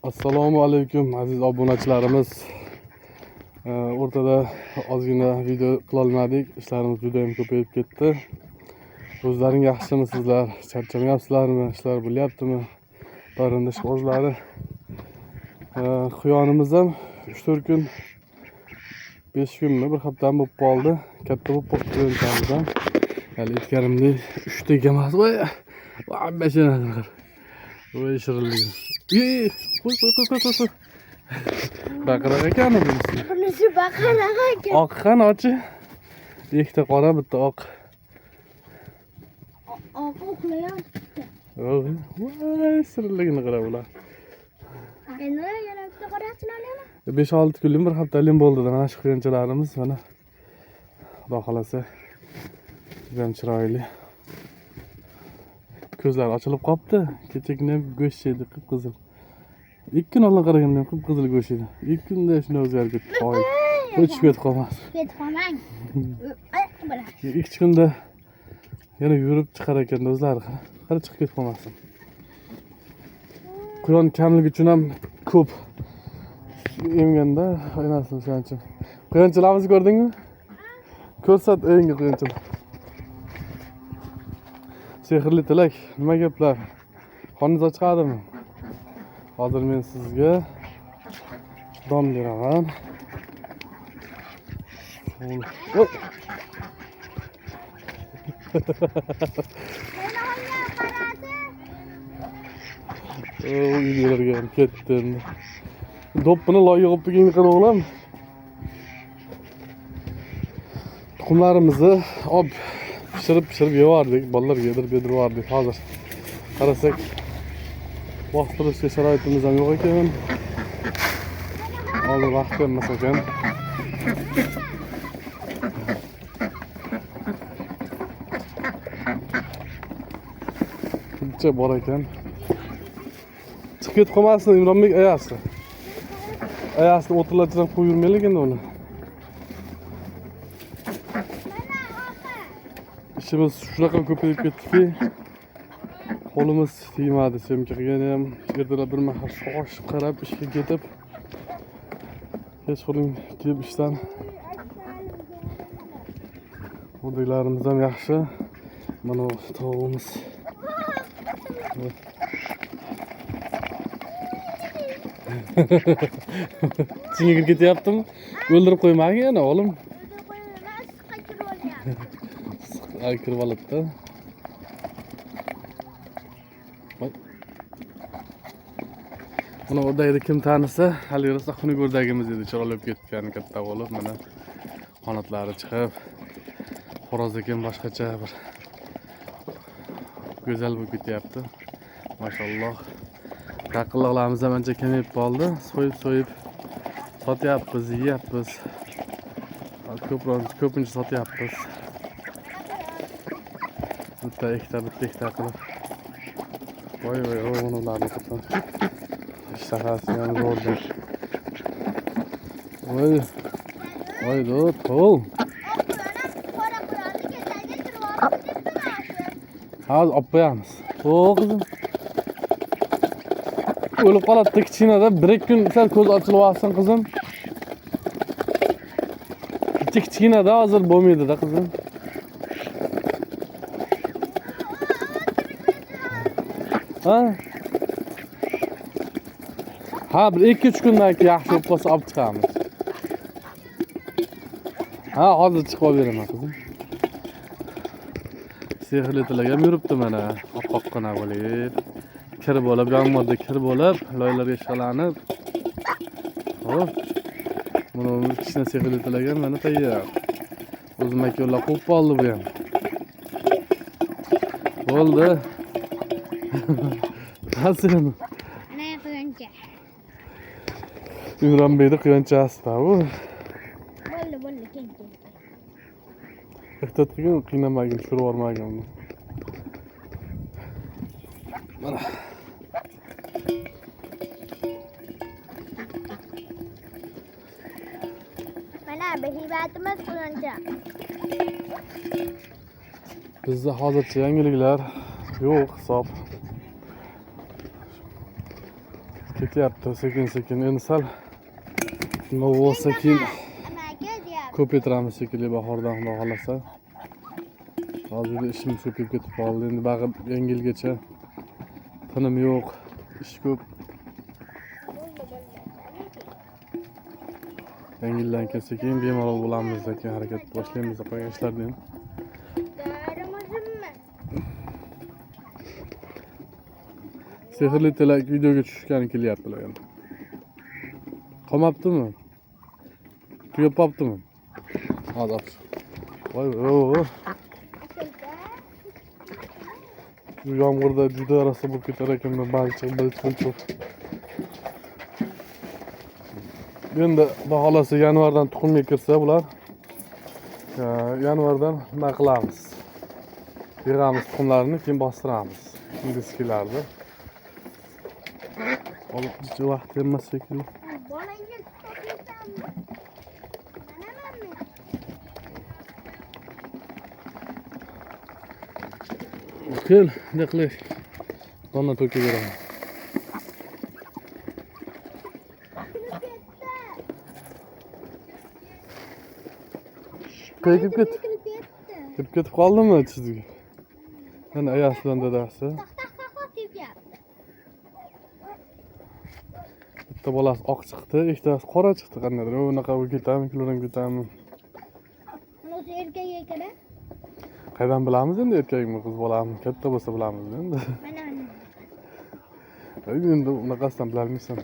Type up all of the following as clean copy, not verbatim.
Assalomu alaykum aziz obunachilarimiz. O'rtada ozgina video qila olmadik. Ishlarimiz juda ham ko'payib ketdi. O'zlaring yaxshimisizlar? Charchamayapsizlarmi? Ishlar bo'lyaptimi? Barindish o'zlari. Quyonimiz ham 3-4 kun 5 kunmi bir haftami bo'lib qoldi. Katta bo'lib qoldi o'yinimizdan. Hali aytganimdek 3 ta emas voy. Voy bashanadir. Voy shirinlik. Qo'y. Baqiriq ekan bunisi. Bunisi baqiriq ekan. Oq qanochi. Ikkita qora, bitta oq. Oq uxlayapti. Voy shirinligini qara bular. Endi yana bitta qorasini olaman. 5-6 kunlik bir haftalik bo'ldi mana shu quyonchalarimiz mana. Xudo xolasa juda chiroyli. Ko'zlari ochilib qopti. Kechagina go'sht yedi qip-qizil. 2 kun oldin qaraganda ham qip-qizil go'sht edi. 2 kunda shunday o'zgarib ketdi. Hoy. O'chib ketib qolmas. Ketib qolmang. 2 kunda yana yurib chiqar ekan o'zlari. Qara chiqib ketib qolmasin. Quyon kamligi uchun ham ko'p emganda o'ynasin shuning uchun. Quyonchalarimizni ko'rdingmi? Ko'rsat o'yinga quyonchalar. Sehrli tilak, nima gaplar? Qoningiz ochiqadimi? Hozir men sizga don beraman. Uylarga ham ketdi endi. Do'ppini loy yig'ib kelgan qara o'g'lim. Tuxumlarimizni pishirib yevardik, bolalarga yedirib yubordik. Hozir qarasak vaqtirishga sharoitimiz ham yo'q ekan. Hozir vaqt emas ekan. Buncha bor ekan. Chiqib ketib qolmasin Imronbek ayasi. Ayasini o'tirlarchidan qo'yib yurmaylik endi uni. İşimiz shunaqa ko'payib ketdiki, qo'limiz tegmadi. Semkaga ham ertalar bir mahal shoshib qarab ishga ketib, hech qo'ling kelib ishdan. O'rdaklarimiz ham yaxshi. Mana tavuğumuz. Ichingga kirib ketyaptimi? O'ldirib qo'ymagin o'g'lim. Ay kirib olibdi. Buni o'rdakni kim tanisa, hali rosa xunuk o'rdagimiz edi, chiroylab ketgan katta bo'lib, mana qanotlari chiqib, xo'roz ekan boshqacha bir go'zal bo'lib ketyapti. Mashalloh. Yaqinliqlarimiz ham ancha kamayib qoldi. So'yib sotyapmiz, yeyapmiz. Ko'pincha sotyapmiz. Bitta ikkita qilib. Voy o'g'illarni qildim. Ishtahasi ham zo'rdi. Voy do'st, qo'l. Hozir olib qo'yamiz. Qizim. O'lib qoladi kichkinada 1-2 kun sal ko'z ochilib olsin qizim. Kichkinada hozir bo'lmaydi-da qizim. Ha, bir 2-3 kundan keyin yaxshi bo'lib qolsa olib chiqamiz. Ha, hozir chiqib beraman qizim. Sehrli tilak ham yuribdi mana, oq-oqqina bo'lib. Kir bo'lib, yomg'irda kir bo'lib, loylarga ishqalanib. Hop. Buni kichkina sehrli tilak ham mana tayyor. O'zim ako'lar qo'yib qoldi bu ham. Bo'ldi. Qasrin. Ne quyoncha? Imronbekni quyonchasi bu. Bo'ldi, kel. Ehtiyot qilgin, qiynamagin, tushirib yubormagin uni. Mana. Mana behibatimiz quyoncha. Bizda hozircha yangiliklar yo'q hisob. ketyapti sekin endi sal nima bo'lsa keyin Amaga deyapti. ko'paytiramiz shekilli bahordan xudo xohlasa. Hozirda ishimiz ko'payib ketib qoldi. Endi bag'ib yangi yilgacha tinim yo'q, ish ko'p. Yangi yildan kelsa keyin bemalol bo'lamiz, keyin harakat boshlaymiz qolgan ishlarni ham. Darimizmi? Sehrli tilak videoga tushishgani kelyaptilar endi. Qolmabdimi? Tugab qolibdimi? Hozir. Voy, bu yomg'irda juda rosa bo'lib ketar ekan, balchiq. Endi xudo xolasa yanvardan tuxumga kirsa bular, yanvardan nima qilamiz? Yig'amiz tuxumlarini, keyin bostiramiz. Diskilarda. Olib jichi vaqt emas shekilli. Bolangga toplaysanmi? Manamanmi? Kel, ne qilish? Donna to'kib beraman. Kirib ketib qoldimi sizga? Mana ayasi bilan dadasi. Tepyapti. Bitta bolasi oq chiqdi, ikkitasi qora chiqdi qandaydir. Unaqa bo'lib ketami, kilodan ketami. O'zi erkak ekan. Qaydan bilamiz endi erkakmi, qiz bolami? Katta bo'lsa bilamiz endi. Mana. Endi unaqasidan bilolmaysan.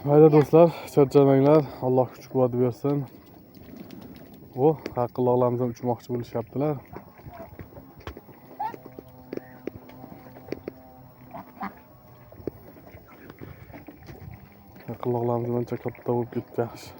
Mayli do'stlar, charchamanglar. Alloh kuch-quvvat bersin. Qaqilloqlarimiz ham uchmoqchi bo'lishyaptilar. Qaqilloqlarimiz ancha katta bo'lib ketdi, yaxshi.